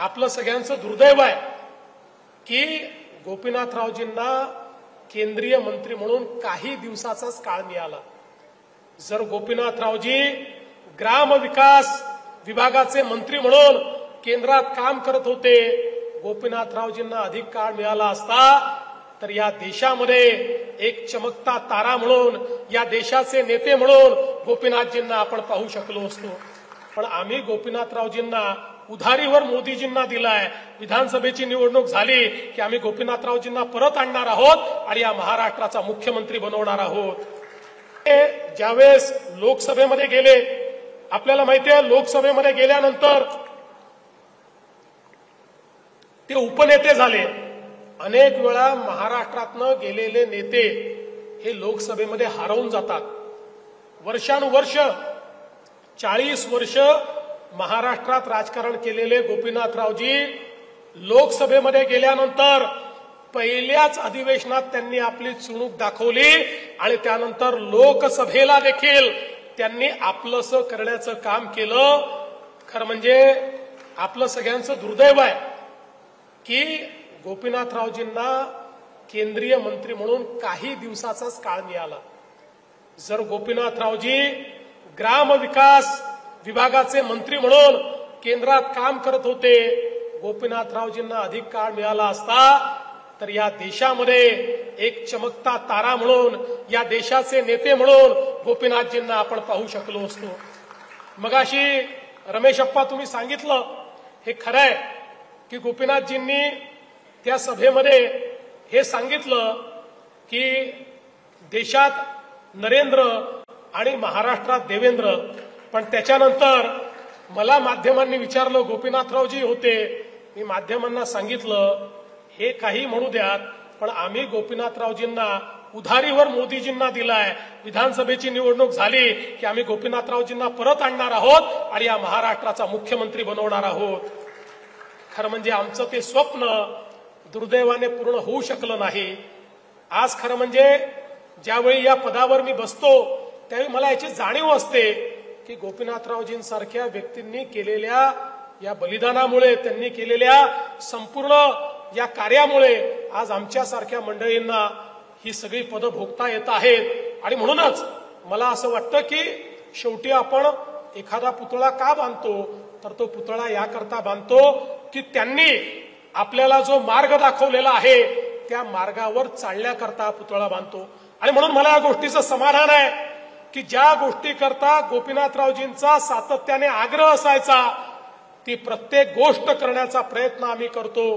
आपलं सगळ्यांचं दुर्दैव आहे की गोपीनाथरावजींना केंद्रीय मंत्री म्हणून काही दिवसाचाच काळ मिळाला। जर गोपीनाथरावजी ग्रामविकास विभागाचे मंत्री म्हणून केंद्रात काम करत होते, गोपीनाथरावजींना अधिक काळ मिळाला असता तर या देशामध्ये एक चमकता तारा म्हणून, या देशाचे नेते म्हणून गोपीनाथजींना आपण पाहू शकलो असतो। पण आम्ही गोपीनाथरावजींना उधारीवर मोदीजींना दिलाय। विधानसभेची निवडणूक झाली की आम्ही गोपीनाथरावजींना परत आणणार आहोत आणि या महाराष्ट्राचा मुख्यमंत्री बनवणार आहोत। ज्यावेळेस लोकसभेमध्ये गेले, आपल्याला माहिती आहे लोकसभेमध्ये गेल्यानंतर ते उपनेते झाले। अनेक वेळा महाराष्ट्रातनं गेलेले नेते हे लोकसभेमध्ये हरवून जातात। वर्षानुवर्ष 40 वर्ष महाराष्ट्रात राजकारण केलेले गोपीनाथरावजी लोकसभेमध्ये गेल्यानंतर पहिल्याच अधिवेशनात त्यांनी आपली चुणूक दाखवली आणि त्यानंतर लोकसभेला देखील त्यांनी आपलंसं करण्याचं काम केलं। खरं म्हणजे आपलं सगळ्यांचं दुर्दैव आहे की गोपीनाथरावजींना केंद्रीय मंत्री म्हणून काही दिवसाचाच काळ मिळाला। जर गोपीनाथरावजी ग्रामविकास विभागाचे मंत्री म्हणून केंद्रात काम करत होते, गोपीनाथरावजींना अधिक काळ मिळाला असता तर या देशामध्ये एक चमकता तारा म्हणून, या देशाचे नेते म्हणून गोपीनाथजींना आपण पाहू शकलो असतो। मगाशी रमेशप्पा तुम्ही सांगितलं हे खरं आहे की गोपीनाथजींनी त्या सभेमध्ये हे सांगितलं की देशात नरेंद्र आणि महाराष्ट्रात देवेंद्र। पण त्याच्यानंतर मला माध्यमांनी विचारलं, गोपीनाथरावजी होते, मी माध्यमांना सांगितलं हे काही म्हणू द्यात, पण आम्ही गोपीनाथरावजींना उधारीवर मोदीजींना दिलाय। विधानसभेची निवडणूक झाली की आम्ही गोपीनाथरावजींना परत आणणार आहोत आणि या महाराष्ट्राचा मुख्यमंत्री बनवणार आहोत। खरं म्हणजे आमचं ते स्वप्न दुर्दैवाने पूर्ण होऊ शकलं नाही। आज खरं म्हणजे ज्यावेळी या पदावर मी बसतो त्यावेळी मला याची जाणीव असते की गोपीनाथरावजींसारख्या व्यक्तींनी केलेल्या या बलिदानामुळे, त्यांनी केलेल्या संपूर्ण या कार्यामुळे आज आमच्यासारख्या मंडळींना ही सगळी पदं भोगता येत आहेत। आणि म्हणूनच मला असं वाटतं की शेवटी आपण एखादा पुतळा का बांधतो, तर तो पुतळा याकरता बांधतो की त्यांनी आपल्याला जो मार्ग दाखवलेला आहे त्या मार्गावर चालण्याकरता पुतळा बांधतो। आणि म्हणून मला या गोष्टीचं समाधान आहे की ज्या गोष्टी करता गोपीनाथरावजींचा सातत्याने आग्रह असायचा ती प्रत्येक गोष्ट करण्याचा प्रयत्न आम्ही करतो।